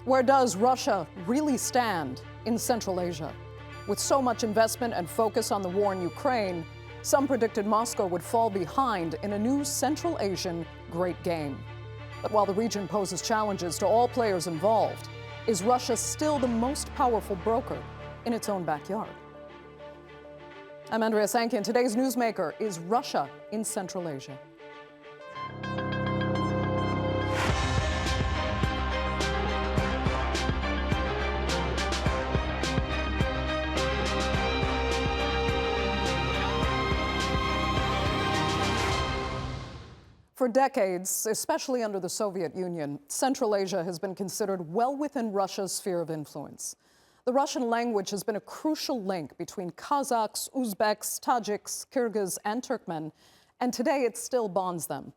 Where does Russia really stand in Central Asia? With so much investment and focus on the war in Ukraine, some predicted Moscow would fall behind in a new Central Asian great game. But while the region poses challenges to all players involved, is Russia still the most powerful broker in its own backyard? I'm Andrea Sankin. Today's Newsmaker is Russia in Central Asia. For decades, especially under the Soviet Union, Central Asia has been considered well within Russia's sphere of influence. The Russian language has been a crucial link between Kazaks, Uzbeks, Tajiks, Kyrgyz and Turkmen, and today it still bonds them.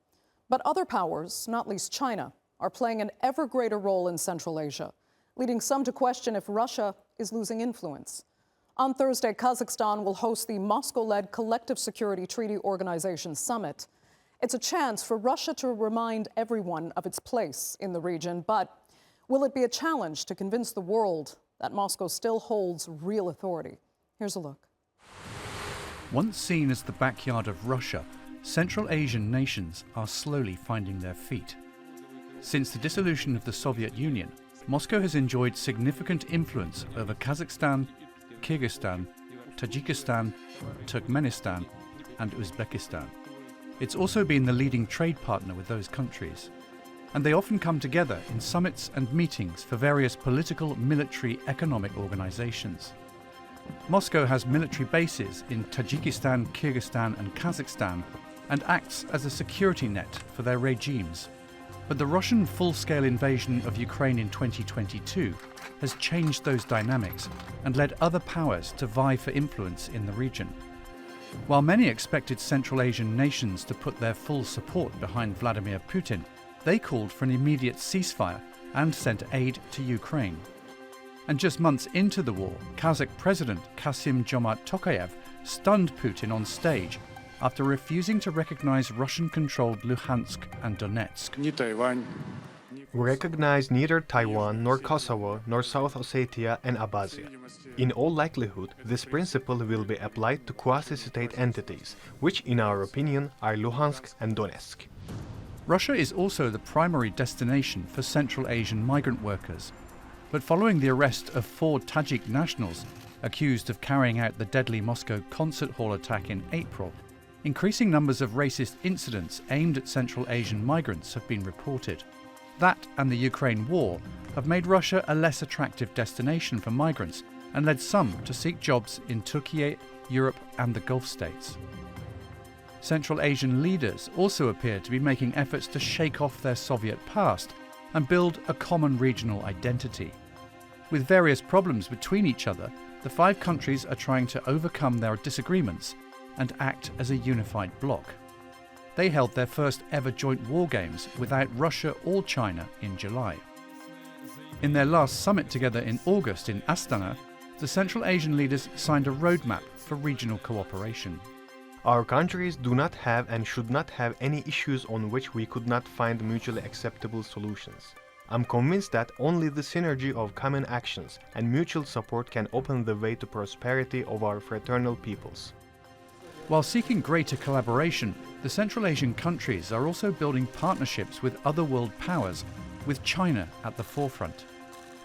But other powers, not least China, are playing an ever greater role in Central Asia, leading some to question if Russia is losing influence. On Thursday, Kazakhstan will host the Moscow-led Collective Security Treaty Organization Summit. It's a chance for Russia to remind everyone of its place in the region, but will it be a challenge to convince the world that Moscow still holds real authority? Here's a look. Once seen as the backyard of Russia, Central Asian nations are slowly finding their feet. Since the dissolution of the Soviet Union, Moscow has enjoyed significant influence over Kazakhstan, Kyrgyzstan, Tajikistan, Turkmenistan, and Uzbekistan. It's also been the leading trade partner with those countries. And they often come together in summits and meetings for various political, military, economic organizations. Moscow has military bases in Tajikistan, Kyrgyzstan and Kazakhstan and acts as a security net for their regimes. But the Russian full-scale invasion of Ukraine in 2022 has changed those dynamics and led other powers to vie for influence in the region. While many expected Central Asian nations to put their full support behind Vladimir Putin, they called for an immediate ceasefire and sent aid to Ukraine. And just months into the war, Kazakh President Kassym-Jomart Tokayev stunned Putin on stage after refusing to recognize Russian-controlled Luhansk and Donetsk. We recognize neither Taiwan, nor Kosovo, nor South Ossetia and Abkhazia. In all likelihood, this principle will be applied to quasi-state entities, which in our opinion are Luhansk and Donetsk. Russia is also the primary destination for Central Asian migrant workers. But following the arrest of 4 Tajik nationals accused of carrying out the deadly Moscow concert hall attack in April, increasing numbers of racist incidents aimed at Central Asian migrants have been reported. That and the Ukraine war have made Russia a less attractive destination for migrants and led some to seek jobs in Turkey, Europe and the Gulf states. Central Asian leaders also appear to be making efforts to shake off their Soviet past and build a common regional identity. With various problems between each other, the 5 countries are trying to overcome their disagreements and act as a unified bloc. They held their first ever joint war games without Russia or China in July. In their last summit together in August in Astana, the Central Asian leaders signed a roadmap for regional cooperation. Our countries do not have and should not have any issues on which we could not find mutually acceptable solutions. I'm convinced that only the synergy of common actions and mutual support can open the way to prosperity of our fraternal peoples. While seeking greater collaboration, the Central Asian countries are also building partnerships with other world powers, with China at the forefront.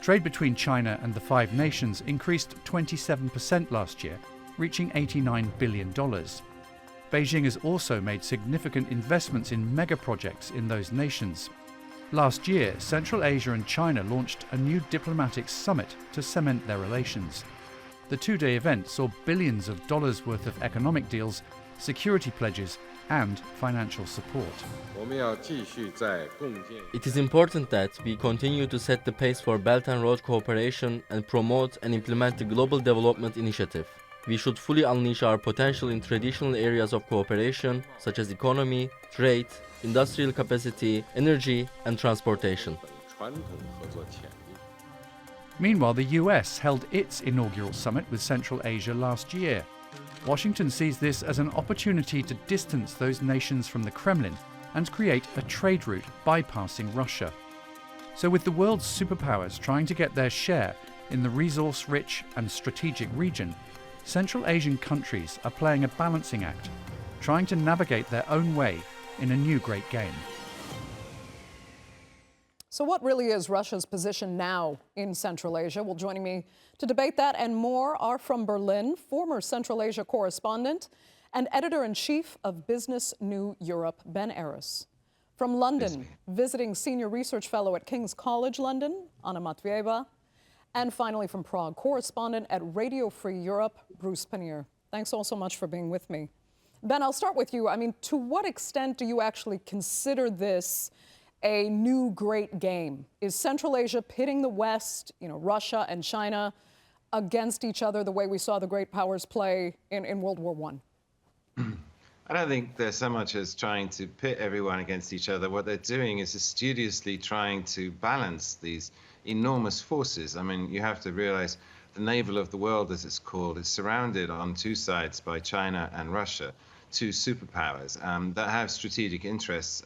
Trade between China and the 5 nations increased 27% last year, reaching $89 billion. Beijing has also made significant investments in mega projects in those nations. Last year, Central Asia and China launched a new diplomatic summit to cement their relations. The 2-day event saw billions of dollars worth of economic deals, security pledges, and financial support. It is important that we continue to set the pace for Belt and Road cooperation and promote and implement the Global Development Initiative. We should fully unleash our potential in traditional areas of cooperation, such as economy, trade, industrial capacity, energy, and transportation. Meanwhile, the US held its inaugural summit with Central Asia last year. Washington sees this as an opportunity to distance those nations from the Kremlin and create a trade route bypassing Russia. So with the world's superpowers trying to get their share in the resource-rich and strategic region, Central Asian countries are playing a balancing act, trying to navigate their own way in a new great game. So what really is Russia's position now in Central Asia? Well, joining me to debate that and more are from Berlin, former Central Asia correspondent and editor-in-chief of Business New Europe, Ben Aris. From London, visiting senior research fellow at King's College London, Anna Matveeva. And finally from Prague, correspondent at Radio Free Europe, Bruce Pannier. Thanks all so much for being with me. Ben, I'll start with you. I mean, to what extent do you actually consider this a new great game? Is Central Asia pitting the West, Russia and China, against each other the way we saw the great powers play in World War I? I don't think they're so much as trying to pit everyone against each other. What they're doing is studiously trying to balance these enormous forces. I mean, you have to realize the navel of the world, as it's called, is surrounded on two sides by China and Russia, two superpowers that have strategic interests.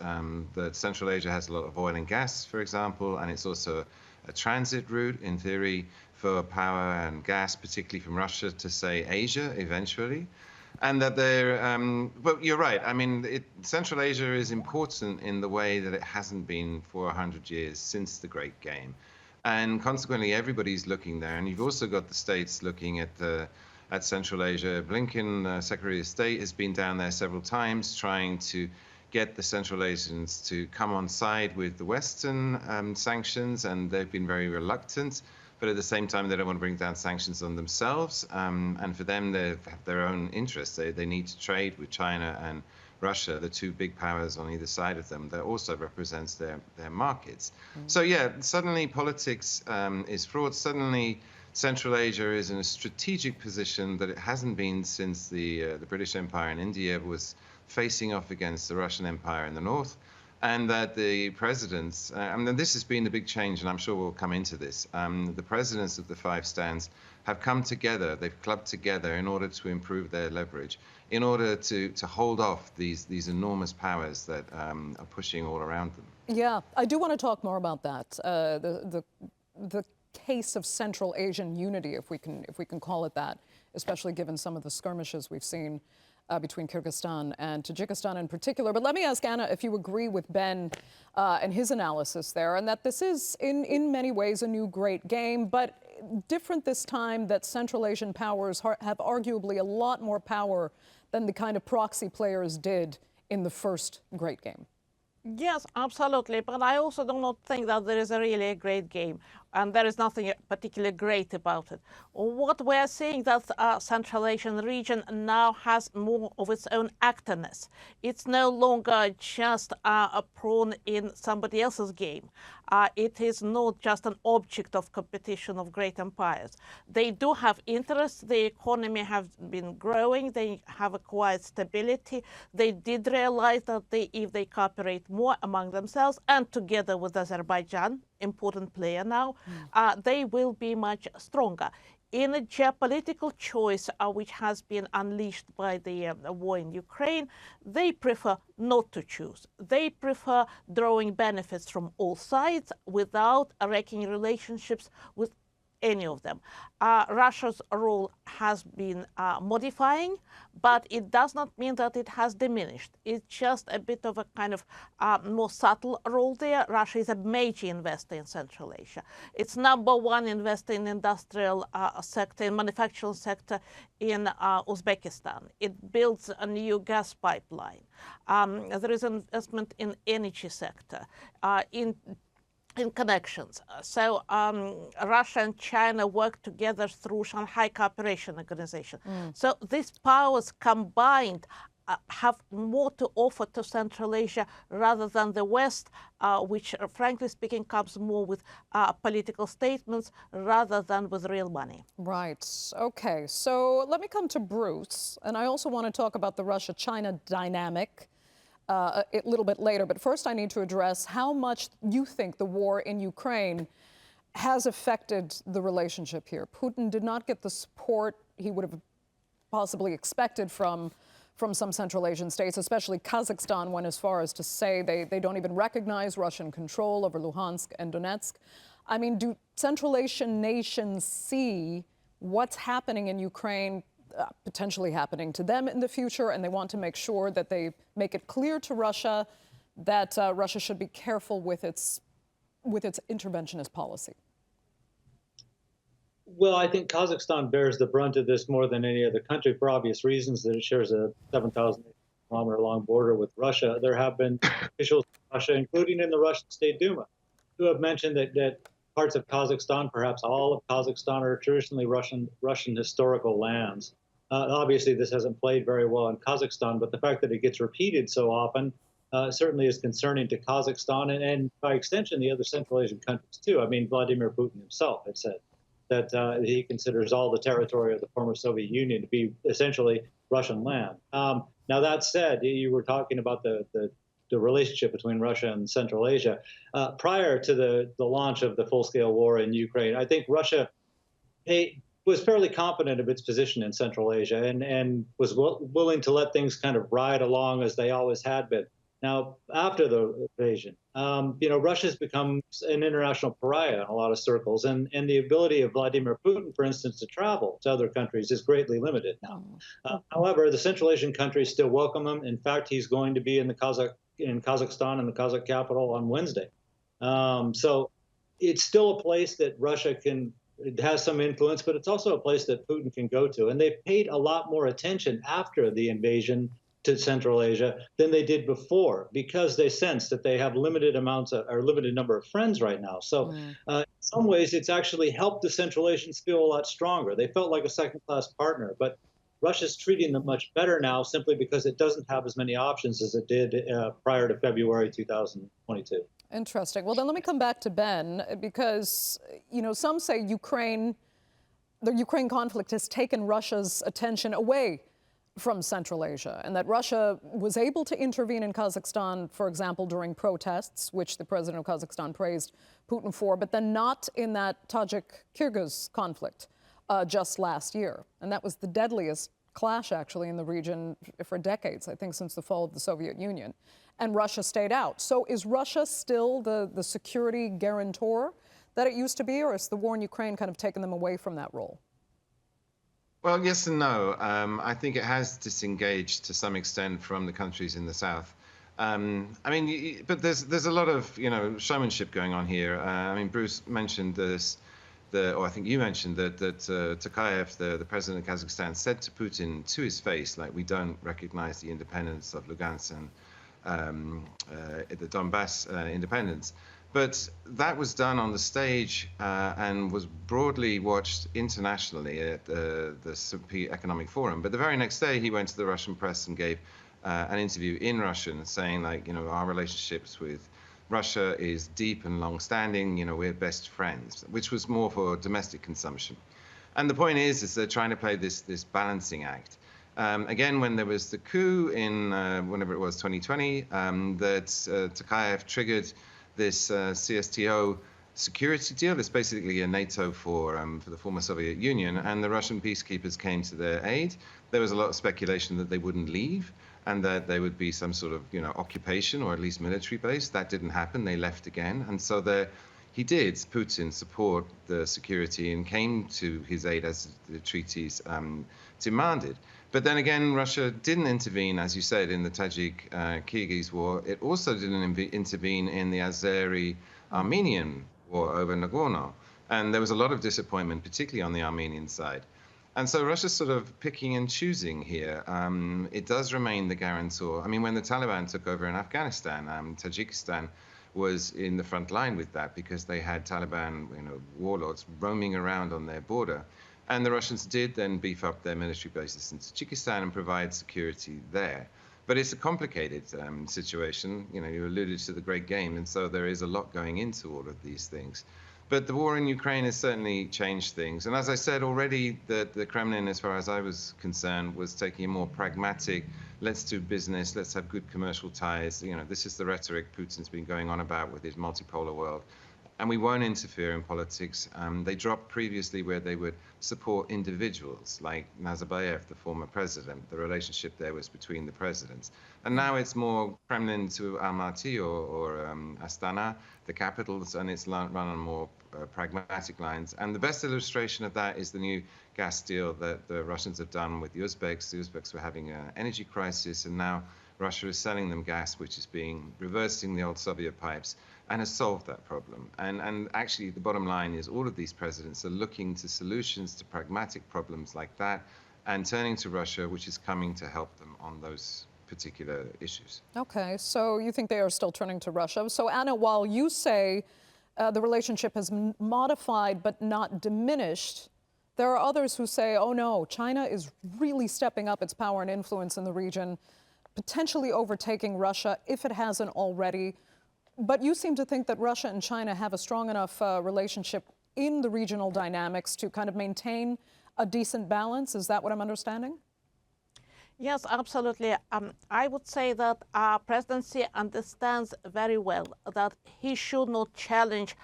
That Central Asia has a lot of oil and gas, for example, and it's also a transit route, in theory, for power and gas, particularly from Russia to, say, Asia eventually. And that they're, but you're right. I mean, Central Asia is important in the way that it hasn't been for 100 years since the Great Game. And consequently, everybody's looking there. And you've also got the states looking at Central Asia. Blinken, Secretary of State, has been down there several times trying to get the Central Asians to come on side with the Western sanctions, and they've been very reluctant. But at the same time, they don't want to bring down sanctions on themselves. And for them, they have their own interests. They need to trade with China and Russia, the two big powers on either side of them. That also represents their markets. So yeah, suddenly politics is fraught. Suddenly Central Asia is in a strategic position that it hasn't been since the British Empire in India was facing off against the Russian Empire in the north. And that the presidents, and this has been the big change, and I'm sure we'll come into this, the presidents of the five stands have come together, they've clubbed together in order to improve their leverage, in order to hold off these enormous powers that are pushing all around them. Yeah, I do want to talk more about that. The case of Central Asian unity, if we can call it that, especially given some of the skirmishes we've seen between Kyrgyzstan and Tajikistan in particular. But let me ask Anna if you agree with Ben and his analysis there, and that this is in many ways a new great game, but different this time, that Central Asian powers have arguably a lot more power than the kind of proxy players did in the first great game. Yes, absolutely. But I also do not think that there is really a great game, and there is nothing particularly great about it. What we're seeing that Central Asian region now has more of its own actorness. It's no longer just a pawn in somebody else's game. It is not just an object of competition of great empires. They do have interests. The economy have been growing. They have acquired stability. They did realize that if they cooperate more among themselves and together with Azerbaijan, important player now, they will be much stronger. In a geopolitical choice which has been unleashed by the war in Ukraine, they prefer not to choose. They prefer drawing benefits from all sides without wrecking relationships with any of them. Russia's role has been modifying, but it does not mean that it has diminished. It's just a bit of a kind of more subtle role there. Russia is a major investor in Central Asia. It's #1 investor in industrial sector, in manufacturing sector in Uzbekistan. It builds a new gas pipeline. There is investment in energy sector, in connections. So Russia and China work together through Shanghai Cooperation Organization. So these powers combined have more to offer to Central Asia rather than the West, which, frankly speaking, comes more with political statements rather than with real money. Right. Okay. So let me come to Bruce. And I also want to talk about the Russia-China dynamic a little bit later. But first, I need to address how much you think the war in Ukraine has affected the relationship here. Putin did not get the support he would have possibly expected from from some Central Asian states, especially Kazakhstan went as far as to say they don't even recognize Russian control over Luhansk and Donetsk. I mean, do Central Asian nations see what's happening in Ukraine potentially happening to them in the future, and they want to make sure that they make it clear to Russia that Russia should be careful with its interventionist policy? Well, I think Kazakhstan bears the brunt of this more than any other country for obvious reasons, that it shares a 7,000-kilometer long border with Russia. There have been officials in Russia, including in the Russian State Duma, who have mentioned that parts of Kazakhstan, perhaps all of Kazakhstan, are traditionally Russian historical lands. Obviously, this hasn't played very well in Kazakhstan, but the fact that it gets repeated so often certainly is concerning to Kazakhstan and by extension, the other Central Asian countries, too. I mean, Vladimir Putin himself had said that he considers all the territory of the former Soviet Union to be essentially Russian land. Now, that said, you were talking about the relationship between Russia and Central Asia. Prior to the launch of the full-scale war in Ukraine, I think Russia was fairly confident of its position in Central Asia and was willing to let things kind of ride along as they always had been. Now, after the invasion, Russia's become an international pariah in a lot of circles, and the ability of Vladimir Putin, for instance, to travel to other countries is greatly limited now. However, the Central Asian countries still welcome him. In fact, he's going to be in Kazakhstan, in the Kazakh capital, on Wednesday. So it's still a place that Russia has some influence, but it's also a place that Putin can go to. And they've paid a lot more attention after the invasion to Central Asia than they did before, because they sense that they have limited number of friends right now. So in some ways, it's actually helped the Central Asians feel a lot stronger. They felt like a second-class partner, but Russia's treating them much better now simply because it doesn't have as many options as it did prior to February 2022. Interesting. Well, then let me come back to Ben, because, some say the Ukraine conflict has taken Russia's attention away from Central Asia, and that Russia was able to intervene in Kazakhstan, for example, during protests, which the president of Kazakhstan praised Putin for, but then not in that Tajik-Kyrgyz conflict just last year. And that was the deadliest clash, actually, in the region for decades, I think, since the fall of the Soviet Union. And Russia stayed out. So is Russia still the security guarantor that it used to be, or has the war in Ukraine kind of taken them away from that role? Well, yes and no. I think it has disengaged to some extent from the countries in the south. But there's a lot of showmanship going on here. Bruce mentioned this, or I think you mentioned that Tokayev, the president of Kazakhstan, said to Putin to his face, like, we don't recognize the independence of Lugansk and the Donbass independence. But that was done on the stage and was broadly watched internationally at the Economic Forum. But the very next day, he went to the Russian press and gave an interview in Russian, saying, like, our relationships with Russia is deep and long-standing. We're best friends, which was more for domestic consumption. And the point is they're trying to play this balancing act. Again, when there was the coup in whenever it was 2020, that Tokayev triggered this CSTO security deal. It's basically a NATO for the former Soviet Union, and the Russian peacekeepers came to their aid. There was a lot of speculation that they wouldn't leave and that there would be some sort of occupation or at least military base. That didn't happen. They left again, and so he did, Putin, support the security and came to his aid as the treaties demanded. But then again, Russia didn't intervene, as you said, in the Tajik-Kyrgyz war. It also didn't intervene in the Azeri-Armenian war over Nagorno. And there was a lot of disappointment, particularly on the Armenian side. And so Russia's sort of picking and choosing here. It does remain the guarantor. When the Taliban took over in Afghanistan, Tajikistan was in the front line with that because they had Taliban warlords roaming around on their border. And the Russians did then beef up their military bases in Tajikistan and provide security there. But it's a complicated situation. You alluded to the great game, and so there is a lot going into all of these things. But the war in Ukraine has certainly changed things. And as I said already, the Kremlin, as far as I was concerned, was taking a more pragmatic, let's do business, let's have good commercial ties. This is the rhetoric Putin's been going on about with his multipolar world. and we won't interfere in politics. They dropped previously where they would support individuals, like Nazarbayev, the former president. The relationship there was between the presidents. And now it's more Kremlin to Almaty or Astana, the capitals, and it's run on more pragmatic lines. And the best illustration of that is the new gas deal that the Russians have done with the Uzbeks. The Uzbeks were having an energy crisis, and now Russia is selling them gas, which is reversing the old Soviet pipes, and has solved that problem. And actually, the bottom line is all of these presidents are looking to solutions to pragmatic problems like that, and turning to Russia, which is coming to help them on those particular issues. Okay, so you think they are still turning to Russia. So Anna, while you say the relationship has modified but not diminished, there are others who say, oh no, China is really stepping up its power and influence in the region, potentially overtaking Russia if it hasn't already. But you seem to think that Russia and China have a strong enough relationship in the regional dynamics to kind of maintain a decent balance. Is that what I'm understanding? Yes, absolutely. I would say that our presidency understands very well that he should not challenge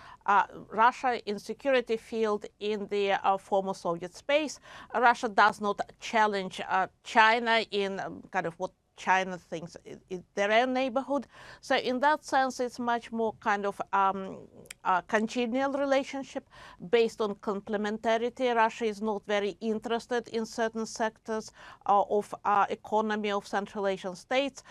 Russia in security field in the former Soviet space. Russia does not challenge China in kind of what China thinks is their own neighborhood. So in that sense, it's much more kind of a congenial relationship based on complementarity. Russia is not very interested in certain sectors of economy of Central Asian states.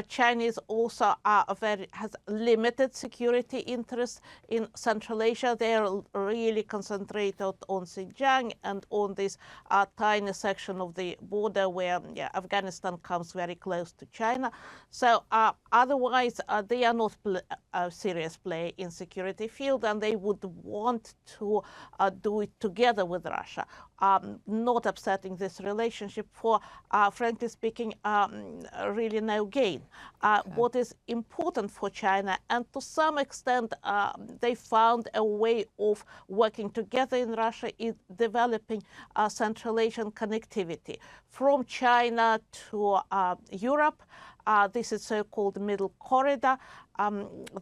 China is also has limited security interests in Central Asia. They are really concentrated on Xinjiang and on this tiny section of the border where Afghanistan comes very close to China. So otherwise, they are not a serious player in security field, and they would want to do it together with Russia, not upsetting this relationship for, frankly speaking, really no gain. What is important for China, and to some extent, they found a way of working together in Russia, is developing Central Asian connectivity from China to Europe. This is so-called Middle Corridor.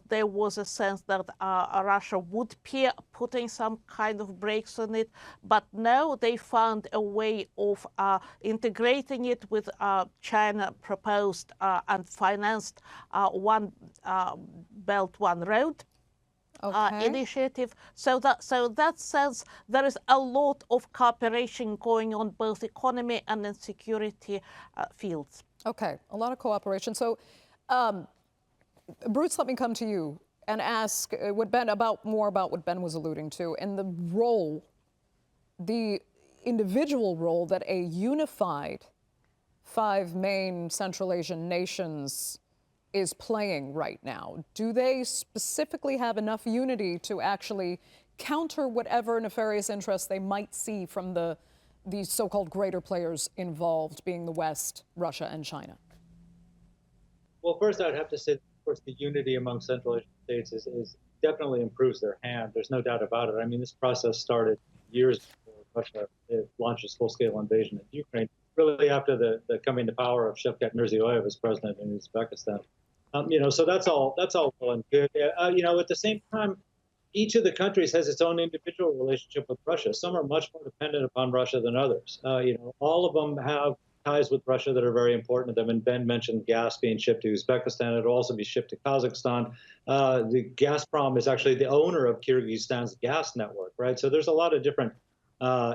There was a sense that Russia would be putting some kind of brakes on it, but now they found a way of integrating it with China proposed and financed One Belt, One Road. Initiative. So that sense, there is a lot of cooperation going on both economy and in security fields. Okay, a lot of cooperation. So, Bruce, let me come to you and ask more about what Ben was alluding to and the role, the individual role that a unified 5 main Central Asian nations is playing right now. Do they specifically have enough unity to actually counter whatever nefarious interests they might see from these so-called greater players involved, being the West, Russia, and China? Well, first I'd have to say, of course, the unity among Central Asian states is definitely improves their hand. There's no doubt about it. I mean, this process started years before Russia launched its full-scale invasion of Ukraine, really after the coming to power of Shavkat Mirziyoyev as president in Uzbekistan. So that's all well and good. At the same time, each of the countries has its own individual relationship with Russia. Some are much more dependent upon Russia than others. All of them have ties with Russia that are very important to them. And Ben mentioned gas being shipped to Uzbekistan. It'll also be shipped to Kazakhstan. The Gazprom is actually the owner of Kyrgyzstan's gas network, right? So there's a lot of different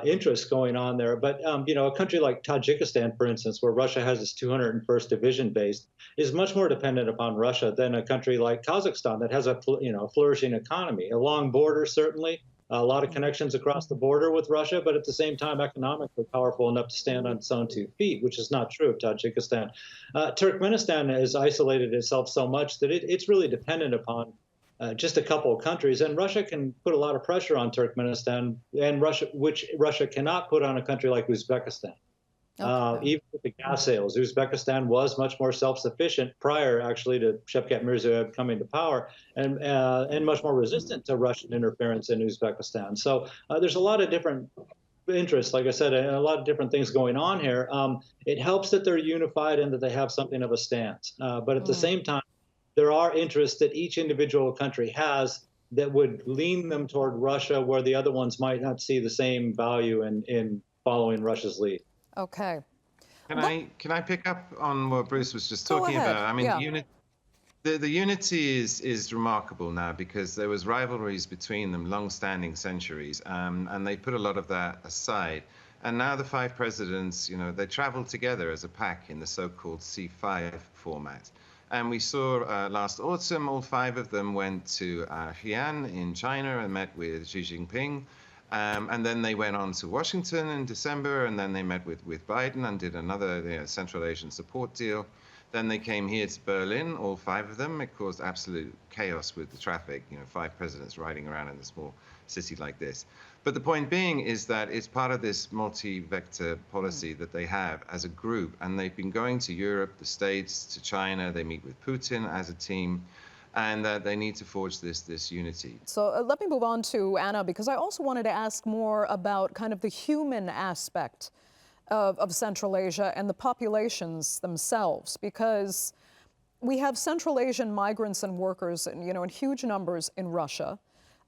interests going on there. But, a country like Tajikistan, for instance, where Russia has its 201st Division base, is much more dependent upon Russia than a country like Kazakhstan that has a flourishing economy. A long border, certainly, a lot of connections across the border with Russia, but at the same time, economically powerful enough to stand on its own 2 feet, which is not true of Tajikistan. Turkmenistan has isolated itself so much that it's really dependent upon just a couple of countries, and Russia can put a lot of pressure on Turkmenistan, and which Russia cannot put on a country like Uzbekistan. Okay. Even with the gas sales, Uzbekistan was much more self-sufficient prior, actually, to Shavkat Mirziyoyev coming to power, and much more resistant to Russian interference in Uzbekistan. So there's a lot of different interests, like I said, and a lot of different things going on here. It helps that they're unified and that they have something of a stance, but at the same time, there are interests that each individual country has that would lean them toward Russia, where the other ones might not see the same value in following Russia's lead. Okay. Can I pick up on what Bruce was just Go talking ahead. about? I mean, Yeah. the unity is remarkable now because there was rivalries between them, long-standing centuries, and they put a lot of that aside. And now the five presidents, you know, they traveled together as a pack in the so-called C5 format. And we saw last autumn, all five of them went to Xi'an in China and met with Xi Jinping. And then they went on to Washington in December, and then they met with Biden and did another Central Asian support deal. Then they came here to Berlin, all five of them. It caused absolute chaos with the traffic, you know, five presidents riding around in a small city like this. But the point being is that it's part of this multi-vector policy that they have as a group. And they've been going to Europe, the States, to China. They meet with Putin as a team. And they need to forge this unity. So let me move on to Anna, because I also wanted to ask more about kind of the human aspect of Central Asia and the populations themselves, because we have Central Asian migrants and workers, you know, in huge numbers in Russia.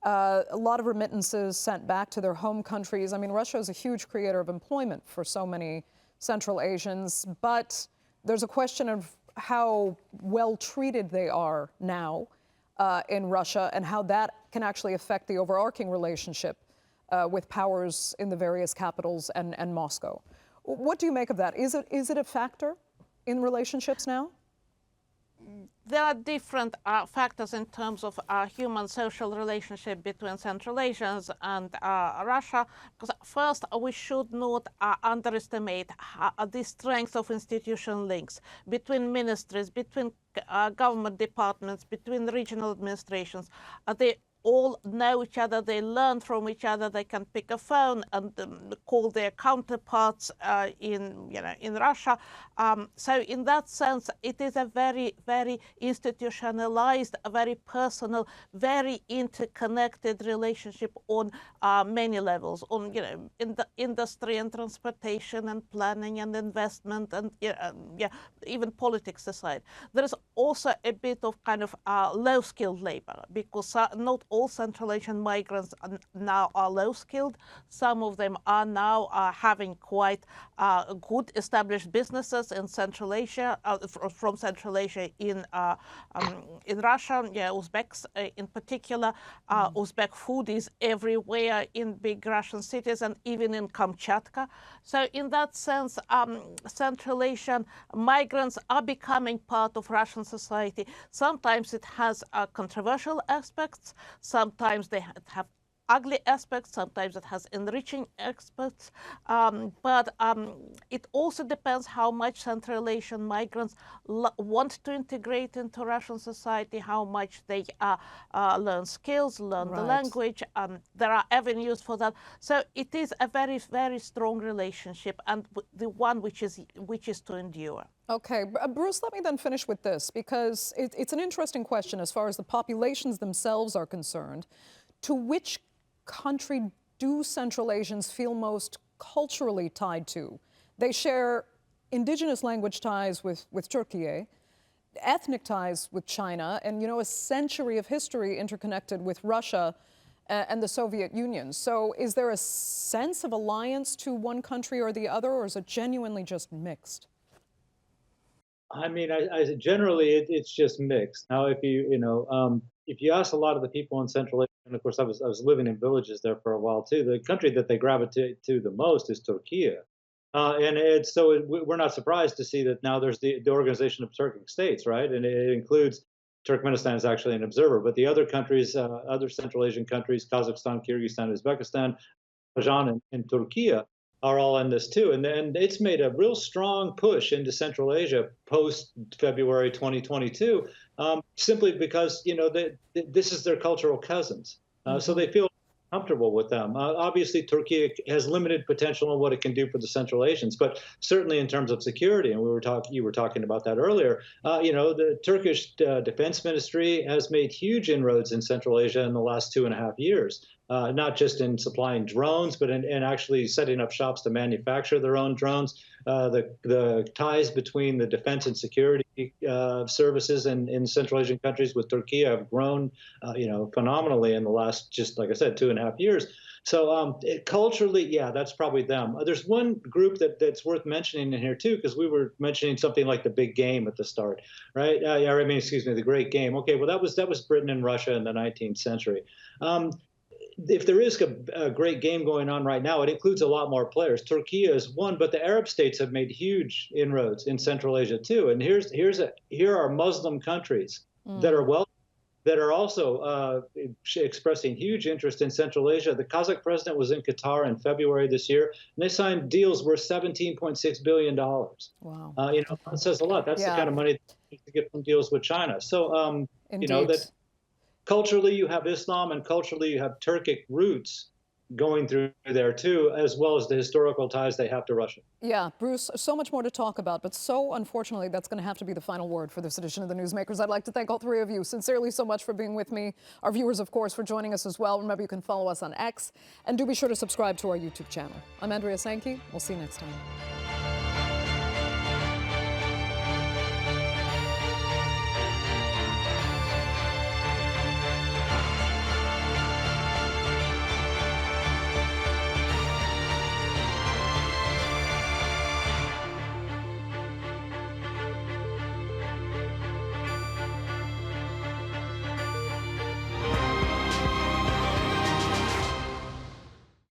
A lot of remittances sent back to their home countries. I mean, Russia is a huge creator of employment for so many Central Asians, but there's a question of how well treated they are now in Russia and how that can actually affect the overarching relationship with powers in the various capitals and Moscow. What do you make of that? Is it a factor in relationships now? There are different factors in terms of human social relationship between Central Asians and Russia. Because first, we should not underestimate the strength of institutional links between ministries, between government departments, between regional administrations. They all know each other, they learn from each other, they can pick a phone and call their counterparts in Russia. So in that sense, it is a very, very institutionalized, a very personal, very interconnected relationship on many levels, on in the industry and transportation and planning and investment and even politics aside. There is also a bit of kind of low-skilled labor, because not all Central Asian migrants now are low-skilled. Some of them are now having quite good established businesses in Central Asia, from Central Asia in Russia, Uzbeks in particular. Uzbek food is everywhere in big Russian cities and even in Kamchatka. So in that sense, Central Asian migrants are becoming part of Russian society. Sometimes it has controversial aspects. Sometimes they have ugly aspects, sometimes it has enriching aspects, but it also depends how much Central Asian migrants want to integrate into Russian society, how much they learn skills, learn the language. There are avenues for that. So it is a very, very strong relationship, and the one which is to endure. Okay, Bruce, let me then finish with this, because it's an interesting question as far as the populations themselves are concerned. To which country do Central Asians feel most culturally tied to? They share indigenous language ties with Turkey, ethnic ties with China, and a century of history interconnected with Russia and the Soviet Union. So is there a sense of alliance to one country or the other, or is it genuinely just mixed? I mean, generally it's just mixed. Now, if you ask a lot of the people in Central Asia, and of course I was living in villages there for a while too, the country that they gravitate to the most is Turkey. We're not surprised to see that now there's the Organization of Turkic States, right? And it includes Turkmenistan is actually an observer, but the other countries, other Central Asian countries, Kazakhstan, Kyrgyzstan, Uzbekistan, Azerbaijan, and Turkey are all in this too. And it's made a real strong push into Central Asia post February 2022, simply because, this is their cultural cousins. So they feel comfortable with them. Obviously, Turkey has limited potential in what it can do for the Central Asians, but certainly in terms of security, and you were talking about that earlier, the Turkish Defense Ministry has made huge inroads in Central Asia in the last 2.5 years. not just in supplying drones, but in actually setting up shops to manufacture their own drones. The ties between the defense and security services in Central Asian countries with Turkey have grown, phenomenally in the last, just like I said, 2.5 years. So culturally, yeah, that's probably them. There's one group that's worth mentioning in here too, because we were mentioning something like the big game at the start, right? The Great Game. Okay, well that was Britain and Russia in the 19th century. If there is a great game going on right now, it includes a lot more players. Turkey is one, but the Arab states have made huge inroads in Central Asia too. And here are Muslim countries that are also expressing huge interest in Central Asia. The Kazakh president was in Qatar in February this year, and they signed deals worth $17.6 billion. Wow. That says a lot. That's the kind of money to get from deals with China. So, that culturally you have Islam and culturally you have Turkic roots going through there too, as well as the historical ties they have to Russia. Yeah, Bruce, so much more to talk about, but so unfortunately that's going to have to be the final word for this edition of the Newsmakers. I'd like to thank all three of you sincerely so much for being with me. Our viewers, of course, for joining us as well. Remember, you can follow us on X, and do be sure to subscribe to our YouTube channel. I'm Andrea Sankey. We'll see you next time.